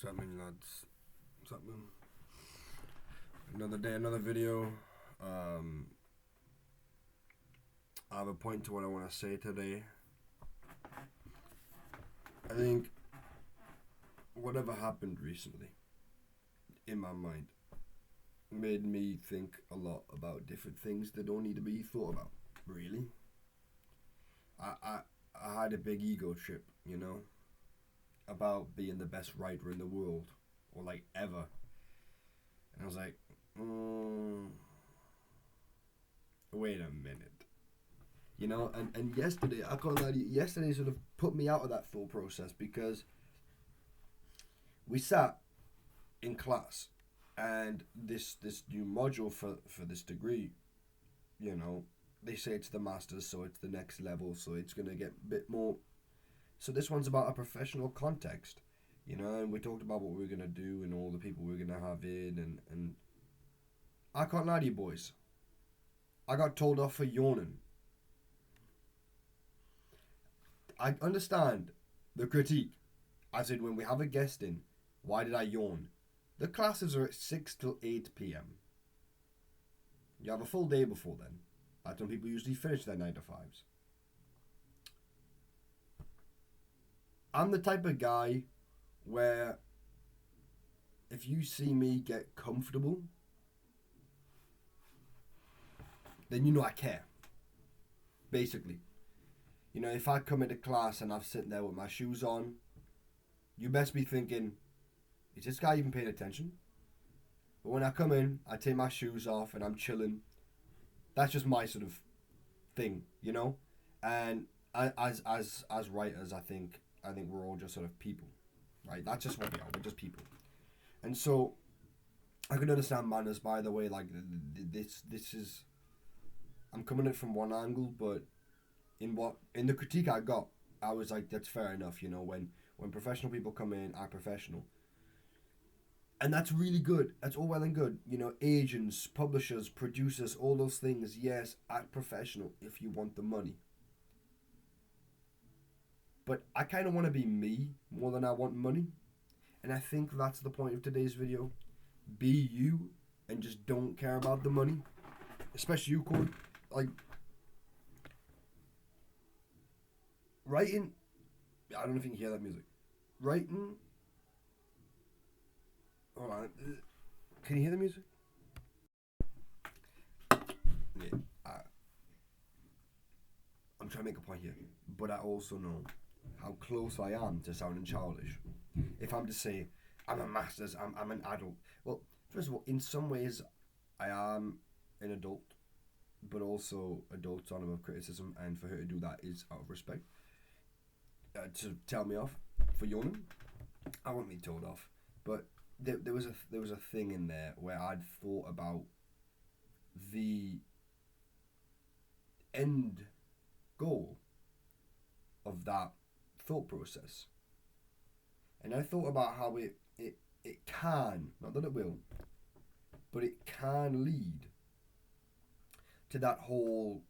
What's happening, lads? What's happening? Another day, another video. Um, I have a point to what I want to say today. I think whatever happened recently, in my mind, made me think a lot about different things that don't need to be thought about. Really, I I, I had a big ego trip, about being the best writer in the world, or like ever. And I was like, wait a minute. And yesterday, I can't lie to you, yesterday sort of put me out of that thought process because we sat in class and this new module for this degree, you know, they say it's the masters, so it's the next level, so it's gonna get a bit more. So this one's about a professional context, and we talked about what we are gonna do and all the people we are gonna have in, and I can't lie to you boys, I got told off for yawning. I understand the critique. I said when we have a guest in, why did I yawn? The classes are at 6 till 8 p.m. You have a full day before then. That's when people usually finish their 9 to 5s. I'm the type of guy where if you see me get comfortable, then you know I care. Basically. If I come into class and I'm sitting there with my shoes on, you best be thinking, is this guy even paying attention? But when I come in, I take my shoes off and I'm chilling. That's just my sort of thing. And as writers, I think we're all just sort of people, right? That's just what we are. We're just people. And so I can understand manners. By the way, like this is, I'm coming at it from one angle, but in the critique I got, I was like, that's fair enough. When professional people come in, act professional. And that's really good. That's all well and good. Agents, publishers, producers, all those things. Yes, act professional if you want the money. But I kind of want to be me more than I want money. And I think that's the point of today's video. Be you and just don't care about the money. Especially you, Corey. Like, writing. I don't know if you can hear that music. Writing. Hold on. Can you hear the music? Yeah. I'm trying to make a point here. But I also know how close I am to sounding childish. If I'm to say, I'm a master's, I'm an adult. Well, first of all, in some ways, I am an adult, but also adults on above criticism, and for her to do that is out of respect. To tell me off for yawning, I won't be told off. But there was a thing in there where I'd thought about the end goal of that thought process. And I thought about how it can, not that it will, but it can lead to that whole.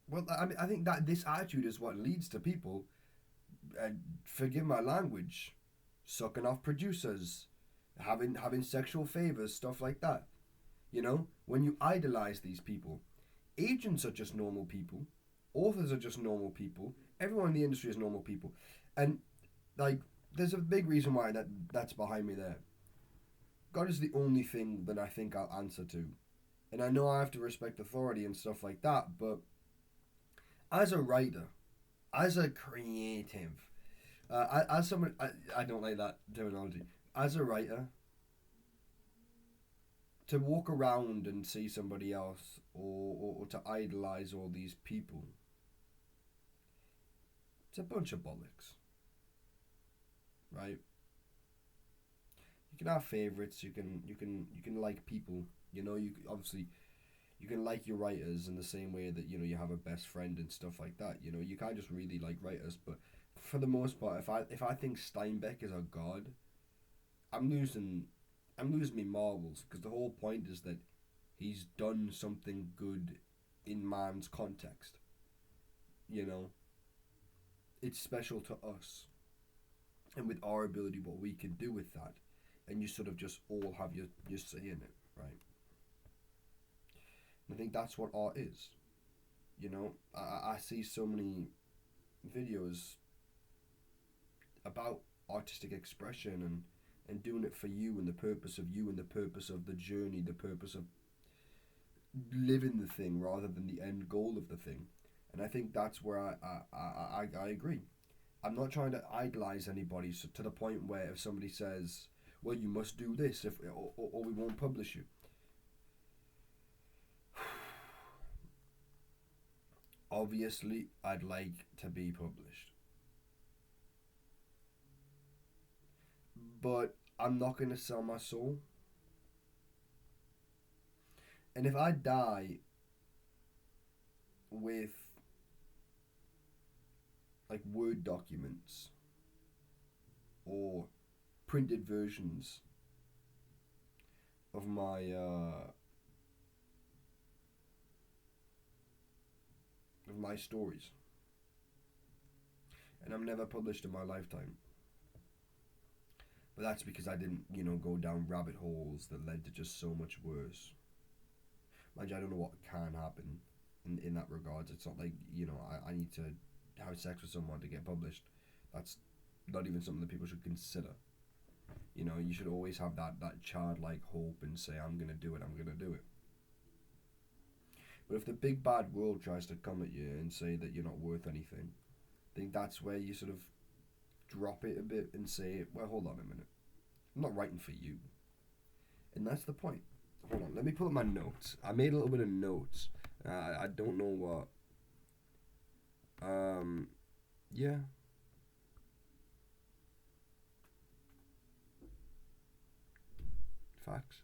Well, I think that this attitude is what leads to people, forgive my language, sucking off producers, having sexual favors, stuff like that. When you idolize these people, agents are just normal people, authors are just normal people, everyone in the industry is normal people, and like there's a big reason why that's behind me there. God is the only thing that I think I'll answer to, and I know I have to respect authority and stuff like that, but as a writer, as a creative, as someone, I don't like that terminology. As a writer, to walk around and see somebody else, or to idolize all these people, it's a bunch of bollocks, right? You can have favorites. You can like people. You obviously you can like your writers in the same way that you have a best friend and stuff like that. You can't just really like writers, but for the most part, if I think Steinbeck is a god, I'm losing I'm losing me marbles, because the whole point is that he's done something good in man's context. You know, it's special to us. and with our ability, what we can do with that, and you sort of just all have your say in it, right? And I think that's what art is. You know, I see so many videos about artistic expression and doing it for you and the purpose of you and the purpose of the journey, the purpose of living the thing rather than the end goal of the thing. And I think that's where I agree. I'm not trying to idolize anybody so to the point where if somebody says, well, you must do this or we won't publish you. Obviously, I'd like to be published. But I'm not going to sell my soul. And if I die with like Word documents or printed versions of my stories, and I'm never published in my lifetime. But that's because I didn't, go down rabbit holes that led to just so much worse. Mind you, I don't know what can happen in that regards. It's not like, I need to have sex with someone to get published. That's not even something that people should consider. You should always have that childlike hope and say, I'm going to do it, I'm going to do it. But if the big bad world tries to come at you and say that you're not worth anything, I think that's where you sort of drop it a bit and say, well, hold on a minute. I'm not writing for you. And that's the point. Hold on, let me pull up my notes. I made a little bit of notes. I don't know what. Yeah. Facts.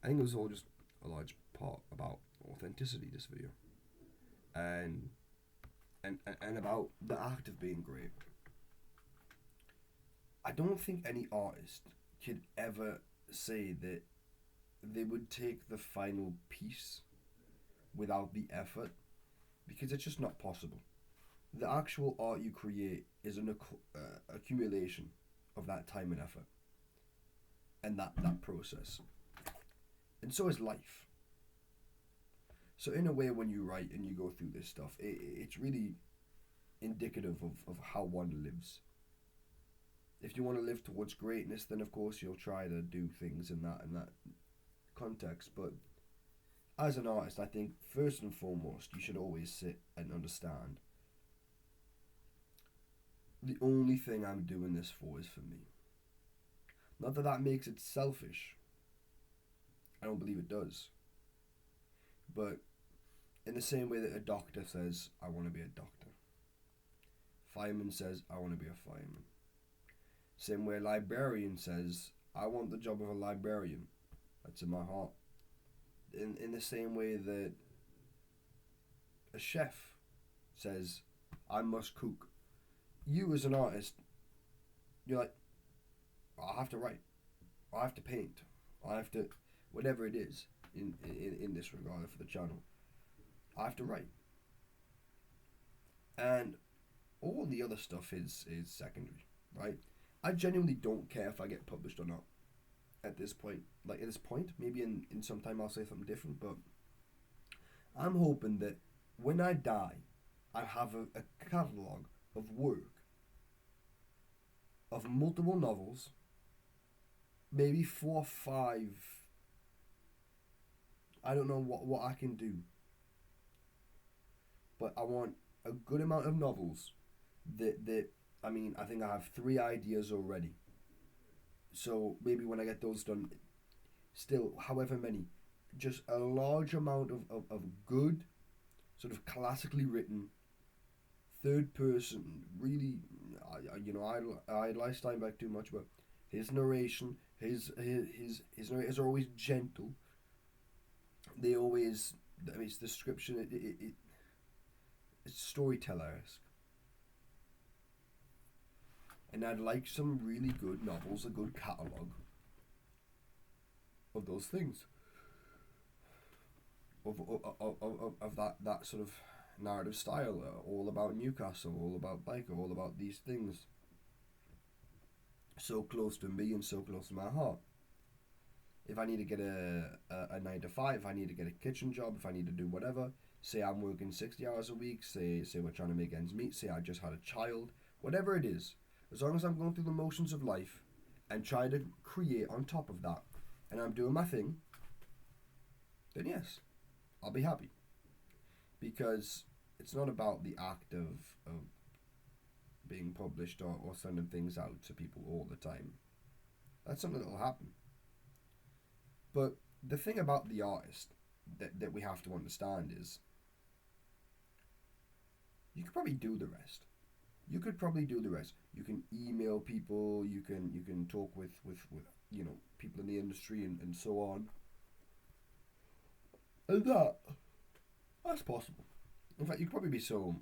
I think it was all just a large part about authenticity, this video. And about the act of being great. I don't think any artist could ever say that they would take the final piece without the effort, because it's just not possible. The actual art you create is an accumulation of that time and effort and that process. And so is life. So in a way, when you write and you go through this stuff, it's really indicative of how one lives. If you want to live towards greatness, then of course you'll try to do things in that context. But as an artist, I think first and foremost, you should always sit and understand the only thing I'm doing this for is for me. Not that makes it selfish. I don't believe it does. But in the same way that a doctor says, I want to be a doctor. Fireman says, I want to be a fireman. Same way a librarian says, I want the job of a librarian. That's in my heart. In the same way that a chef says, I must cook. You as an artist, you're like, I have to write. I have to paint. I have to, whatever it is in this regard for the channel. I have to write. And all the other stuff is secondary, right? I genuinely don't care if I get published or not at this point. Like at this point, maybe in some time I'll say something different, but I'm hoping that when I die, I have a catalogue of work of multiple novels, maybe 4 or 5. I don't know what I can do, but I want a good amount of novels that I think I have 3 ideas already. So maybe when I get those done, still, however many, just a large amount of good, sort of classically written, third person, really, I idolize Steinbeck too much, but his narration, his narrators are always gentle. They always, it's description, it's storyteller-esque. And I'd like some really good novels, a good catalogue of those things. Of that sort of narrative style, all about Newcastle, all about Biker, all about these things. so close to me and so close to my heart. If I need to get a 9 to 5, if I need to get a kitchen job, if I need to do whatever, say I'm working 60 hours a week, say we're trying to make ends meet, say I just had a child, whatever it is, as long as I'm going through the motions of life and trying to create on top of that, and I'm doing my thing, then yes, I'll be happy. Because it's not about the act of being published or sending things out to people all the time. That's something that will happen. But the thing about the artist that we have to understand is you could probably do the rest. You could probably do the rest. You can email people, you can talk with people in the industry and so on. And that's possible. In fact, you could probably be so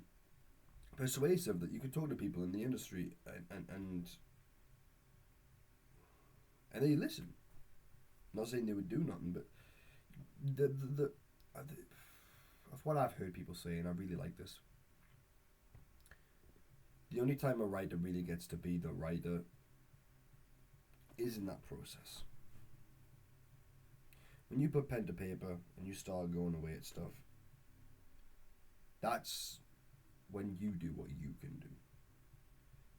persuasive that you could talk to people in the industry and they listen. I'm not saying they would do nothing, but the of what I've heard people say, and I really like this. The only time a writer really gets to be the writer is in that process. When you put pen to paper and you start going away at stuff, that's when you do what you can do.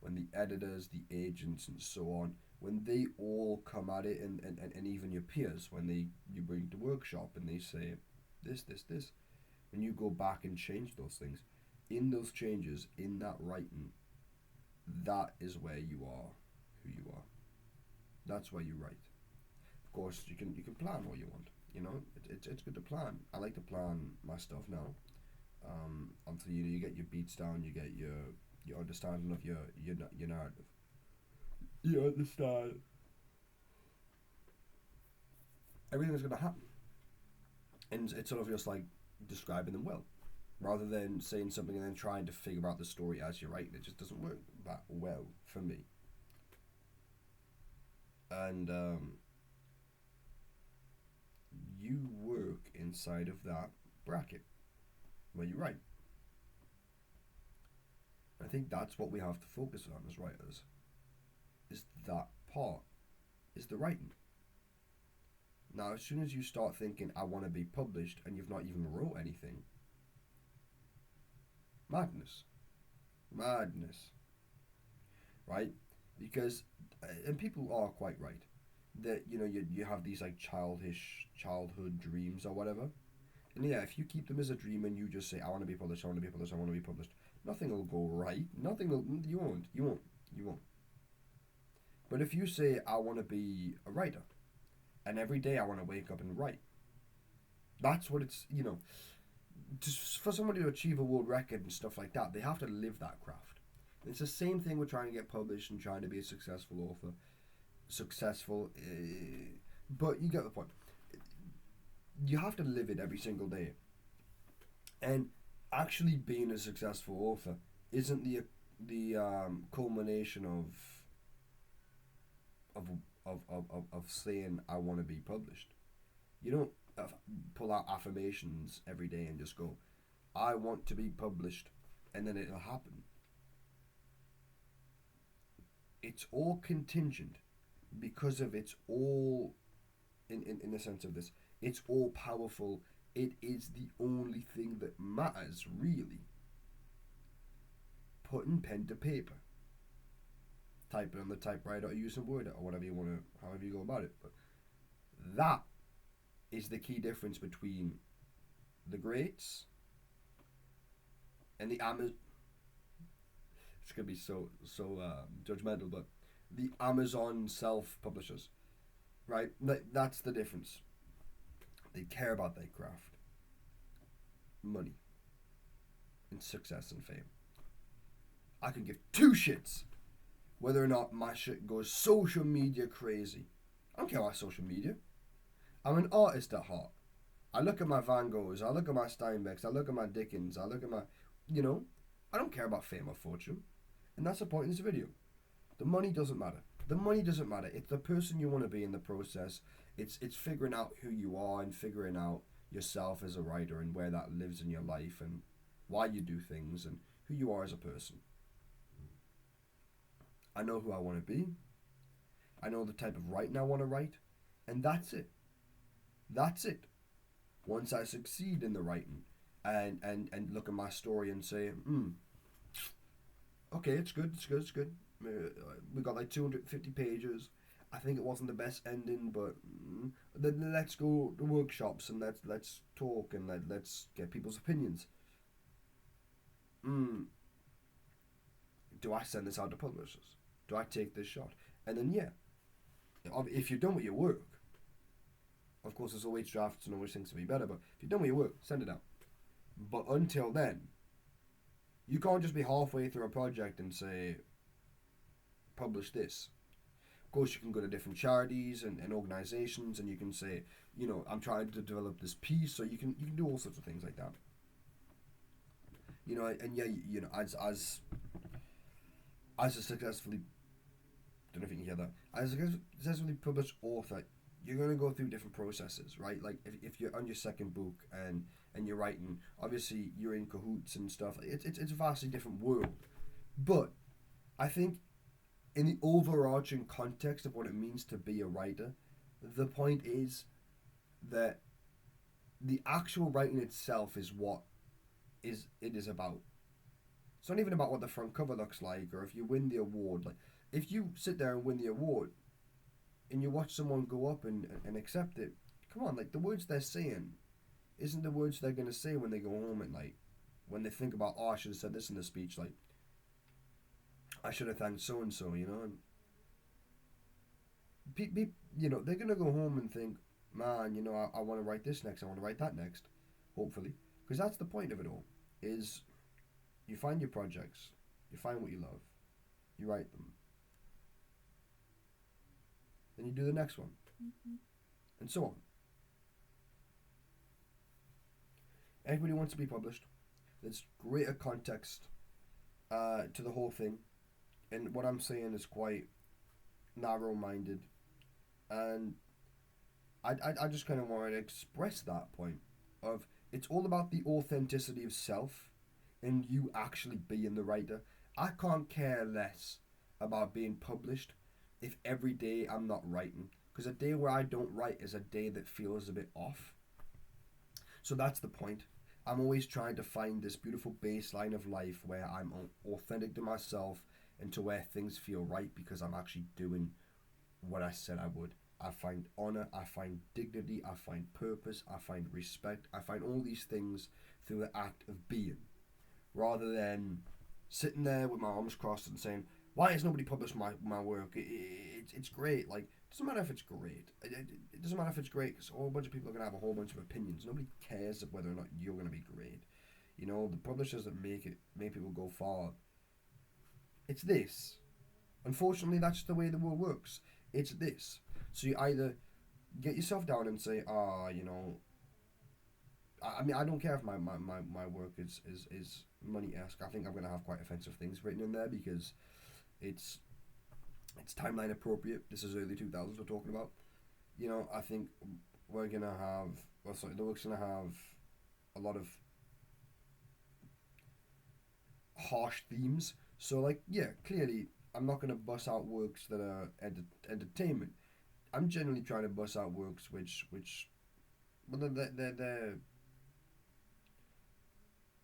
When the editors, the agents, and so on, when they all come at it, and even your peers, when you bring to workshop and they say this, when you go back and change those things, in those changes, in that writing, that is where you are who you are. That's where you write. Of course, you can plan what you want. It's good to plan. I like to plan my stuff now. Until you get your beats down, you get your understanding of your narrative. You understand everything that's going to happen, and it's sort of just like describing them well, rather than saying something and then trying to figure out the story as you're writing. It just doesn't work that well for me. And you work inside of that bracket where you write. I think that's what we have to focus on as writers. Is that part, is the writing. Now, as soon as you start thinking, I want to be published, and you've not even wrote anything, madness. Right? Because, and people are quite right, that, you have these like childhood dreams or whatever. And yeah, if you keep them as a dream and you just say, I want to be published, I want to be published, I want to be published, nothing will go right. You won't. But if you say, I want to be a writer, and every day I want to wake up and write, that's what it's, just for somebody to achieve a world record and stuff like that, they have to live that craft. And it's the same thing with trying to get published and trying to be a successful author. But you get the point. You have to live it every single day. And actually being a successful author isn't the culmination of saying I want to be published. You don't pull out affirmations every day and just go, I want to be published, and then it'll happen. It's all contingent because of it's all in the sense of this. It's all powerful. It is the only thing that matters, really. Putting pen to paper. Type it on the typewriter or using Word or whatever you want to, however you go about it. But that is the key difference between the greats and the Amazon. It's gonna be so judgmental, but the Amazon self-publishers, right? That's the difference. They care about their craft, money, and success and fame. I can give two shits whether or not my shit goes social media crazy. I don't care about social media. I'm an artist at heart. I look at my Van Goghs, I look at my Steinbecks, I look at my Dickens, I look at my, I don't care about fame or fortune. And that's the point in this video. The money doesn't matter. The money doesn't matter. It's the person you want to be in the process. It's figuring out who you are and figuring out yourself as a writer and where that lives in your life and why you do things and who you are as a person. I know who I want to be. I know the type of writing I want to write, and that's it. That's it. Once I succeed in the writing, and look at my story and say, okay, it's good, it's good, it's good. We got like 250 pages. I think it wasn't the best ending, but then let's go to workshops and let's talk and let's get people's opinions. Mm, do I send this out to publishers? Do I take this shot? And then yeah, if you're done with your work, of course there's always drafts and always things to be better. But if you're done with your work, send it out. But until then, you can't just be halfway through a project and say, publish this. Of course, you can go to different charities and organizations, and you can say, I'm trying to develop this piece, so you can do all sorts of things like that. And yeah, as a successfully, don't know if you can hear that, as a successfully published author, you're gonna go through different processes, right? Like if you're on your second book and you're writing, obviously you're in cahoots and stuff. It's a vastly different world, but I think in the overarching context of what it means to be a writer, the point is that the actual writing itself is what it is about. It's not even about what the front cover looks like or if you win the award. Like if you sit there and win the award and you watch someone go up and accept it, come on, like the words they're saying isn't the words they're gonna say when they go home at night. When they think about, I should have said this in the speech, like I should have thanked so and so, and they're gonna go home and think, man, I want to write this next, I want to write that next, hopefully, because that's the point of it all. Is you find your projects, you find what you love, you write them, then you do the next one, and so on. Everybody wants to be published. There's greater context to the whole thing, and what I'm saying is quite narrow-minded, and I just kind of wanted to express that point of it's all about the authenticity of self and you actually being the writer. I can't care less about being published if every day I'm not writing, because a day where I don't write is a day that feels a bit off. So that's the point. I'm always trying to find this beautiful baseline of life where I'm authentic to myself and to where things feel right because I'm actually doing what I said I would. I find honor, I find dignity, I find purpose, I find respect, I find all these things through the act of being, rather than sitting there with my arms crossed and saying, why has nobody published my work? It's great. Like, it doesn't matter if it's great. It doesn't matter if it's great because a whole bunch of people are going to have a whole bunch of opinions. Nobody cares of whether or not you're going to be great. The publishers that make people go far, it's this. Unfortunately, that's the way the world works. It's this. So you either get yourself down and say, I mean, I don't care if my work is money-esque. I think I'm going to have quite offensive things written in there because it's timeline appropriate. This is early 2000s we're talking about. I think we're going to have, the work's going to have a lot of harsh themes. So, like, yeah, clearly, I'm not going to bust out works that are entertainment. I'm generally trying to bust out works which well, they're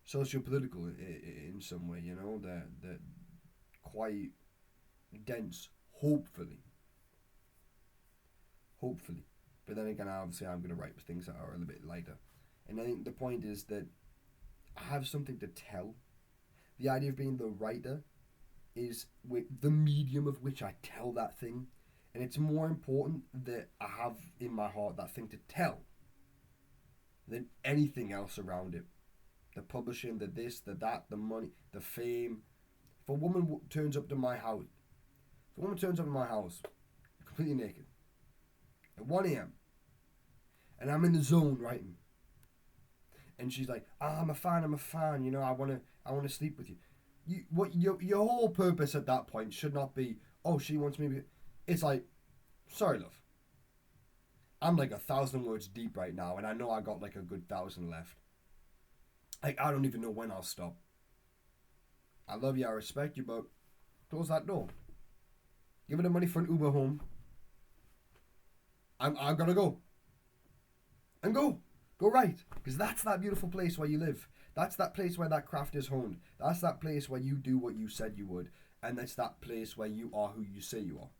socio-political in some way, they're quite dense, hopefully. But then again, obviously I'm going to write things that are a little bit lighter. And I think the point is that I have something to tell. The idea of being the writer is with the medium of which I tell that thing. And it's more important that I have in my heart that thing to tell than anything else around it. The publishing, the this, the that, the money, the fame. If a woman turns up to my house, completely naked, at 1 a.m., and I'm in the zone writing, and she's like, I'm a fan, I wanna sleep with you. Your whole purpose at that point should not be, she wants me. It's like, sorry, love. I'm like 1,000 words deep right now, and I know I got like a good 1,000 left. Like, I don't even know when I'll stop. I love you, I respect you, but close that door. Give me the money for an Uber home. I'm gonna go. And go right, because that's that beautiful place where you live. That's that place where that craft is honed. That's that place where you do what you said you would, and that's that place where you are who you say you are.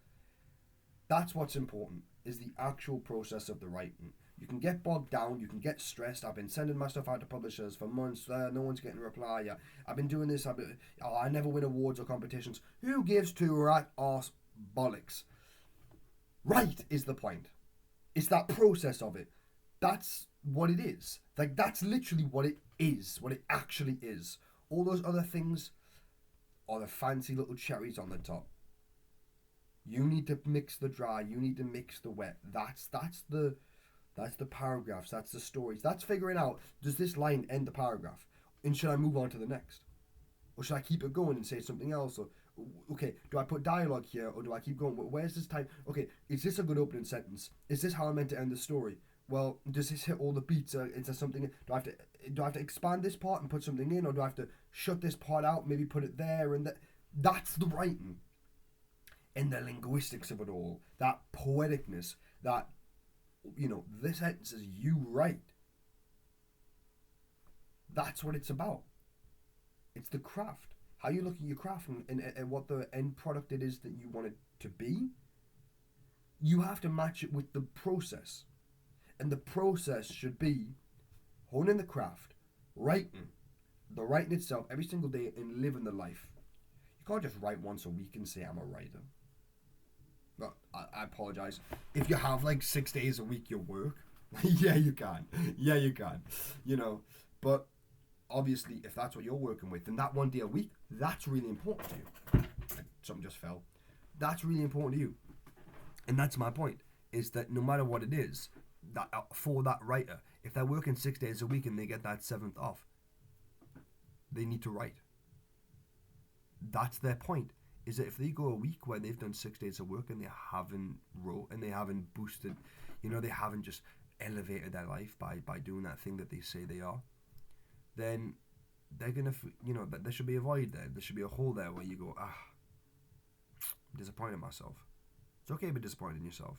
That's what's important, is the actual process of the writing. You can get bogged down, you can get stressed. I've been sending my stuff out to publishers for months. No one's getting a reply. I've been doing this. I never win awards or competitions. Who gives two rat arse bollocks? Right is the point. It's that process of it. That's what it is. Like, that's literally what it is, what it actually is. All those other things are the fancy little cherries on the top. You need to mix the dry, you need to mix the wet. That's the paragraphs, that's the stories. That's figuring out, does this line end the paragraph? And should I move on to the next? Or should I keep it going and say something else? Or, okay, do I put dialogue here or do I keep going? Where's this time? Okay, is this a good opening sentence? Is this how I'm meant to end the story? Well, does this hit all the beats? Is there something? Do I have to expand this part and put something in, or do I have to shut this part out, maybe put it there and that? That's the writing, and the linguistics of it all. That poeticness. That, this sentence is you right. That's what it's about. It's the craft. How you look at your craft and what the end product it is that you want it to be. You have to match it with the process. And the process should be honing the craft, writing, the writing itself every single day, and living the life. You can't just write once a week and say, I'm a writer. Well, I apologize. If you have like 6 days a week you work, yeah, you can. Yeah, you can. But obviously, if that's what you're working with, then that 1 day a week, that's really important to you. Something just fell. That's really important to you. And that's my point, is that no matter what it is, that for that writer, if they're working 6 days a week and they get that 7th off, they need to write. That's their point, is that if they go a week where they've done 6 days of work and they haven't wrote and they haven't boosted, they haven't just elevated their life by doing that thing that they say they are, then they're gonna, there should be a void there. There should be a hole there where you go, I'm disappointed in myself. It's okay to be disappointed in yourself.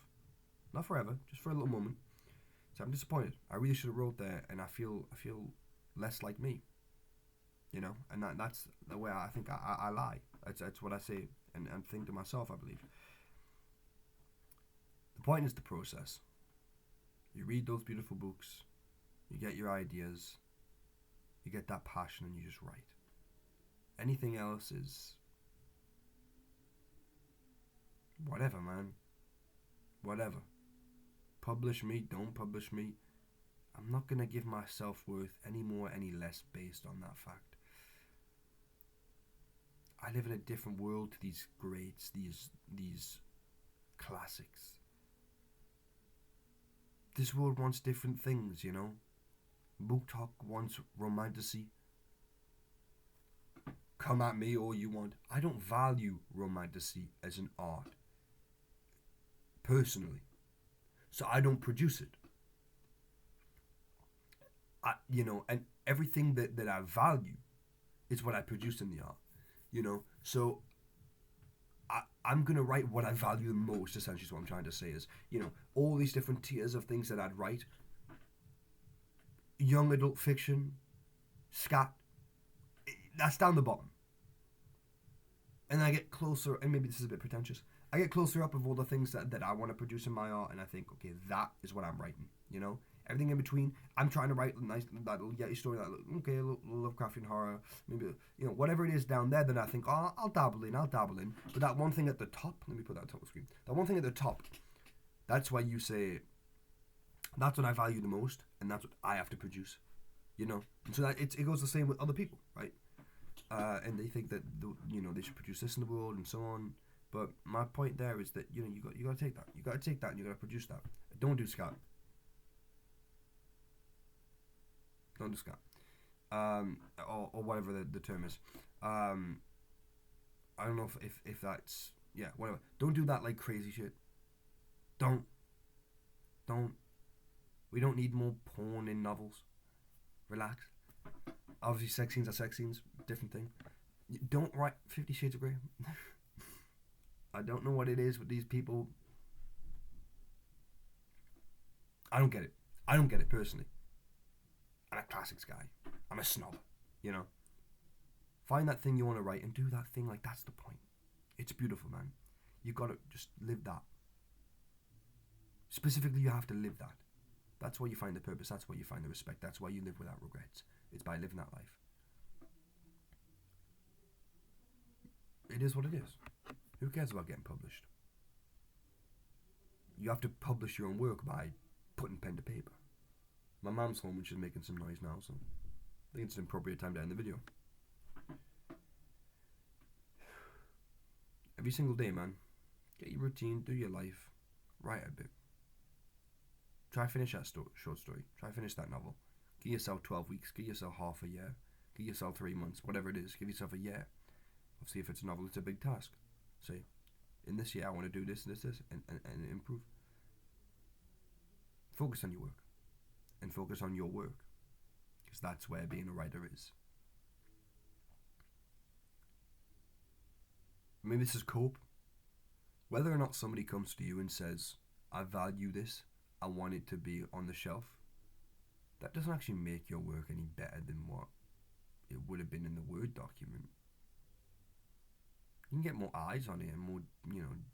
Not forever, just for a little moment. So I'm disappointed. I really should have wrote there, and I feel less like me. And that's the way I think I lie. That's what I say and think to myself, I believe. The point is the process. You read those beautiful books, you get your ideas, you get that passion, and you just write. Anything else is whatever, man. Whatever. Publish me, don't publish me. I'm not going to give my self-worth any more, any less based on that fact. I live in a different world to these greats, these classics. This world wants different things, BookTok wants romanticy. Come at me all you want. I don't value romanticy as an art, personally. So I don't produce it. And everything that I value is what I produce in the art. So I'm going to write what I value the most, essentially is what I'm trying to say is, all these different tiers of things that I'd write. Young adult fiction, scat, that's down the bottom. And I get closer, and maybe this is a bit pretentious, I get closer up of all the things that I want to produce in my art, and I think, okay, that is what I'm writing, Everything in between, I'm trying to write a nice, that little Yeti story, a little Lovecraftian horror, maybe, whatever it is down there, then I think, I'll dabble in. But that one thing at the top, let me put that on top of the screen, that one thing at the top, that's why you say, that's what I value the most, and that's what I have to produce, And so that it goes the same with other people, right? And they think that, they should produce this in the world and so on. But my point there is that, you got to take that. You got to take that and you got to produce that. Don't do scat. Don't do scat. Or whatever the term is. I don't know if that's, yeah, whatever. Don't do that like crazy shit. Don't. We don't need more porn in novels. Relax. Obviously sex scenes are sex scenes. Different thing. Don't write 50 Shades of Grey. I don't know what it is with these people. I don't get it. I don't get it personally. I'm a classics guy. I'm a snob, you know. Find that thing you want to write and do that thing. Like, that's the point. It's beautiful, man. You gotta just live that. Specifically, you have to live that. That's where you find the purpose. That's where you find the respect. That's why you live without regrets. It's by living that life. It is what it is. Who cares about getting published? You have to publish your own work by putting pen to paper. My mom's home and she's making some noise now, so I think it's an appropriate time to end the video. Every single day, man, get your routine, do your life, write a bit. Try finish that short story. Try finish that novel. Give yourself 12 weeks. Give yourself half a year. Give yourself 3 months. Whatever it is, give yourself a year. Obviously, if it's a novel, it's a big task. Say, in this year, I want to do this, and improve. Focus on your work. And focus on your work. Because that's where being a writer is. Maybe this is cope. Whether or not somebody comes to you and says, I value this, I want it to be on the shelf, that doesn't actually make your work any better than what it would have been in the Word document. You can get more eyes on it and more,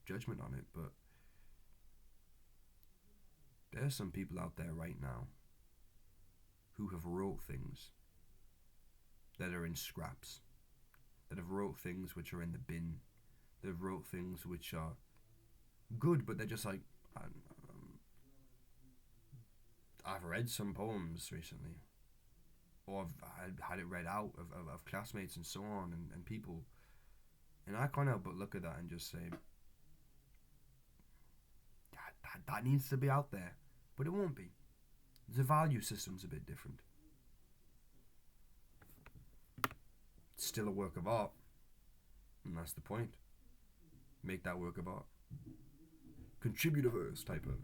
judgment on it, but there are some people out there right now who have wrote things that are in scraps, that have wrote things which are in the bin, that have wrote things which are good, but they're just like, I've read some poems recently, or I've had it read out of classmates and so on, and people, and I can't help but look at that and just say, that needs to be out there, but it won't be. The value system's a bit different. It's still a work of art, and that's the point. Make that work of art. Contributorverse type of.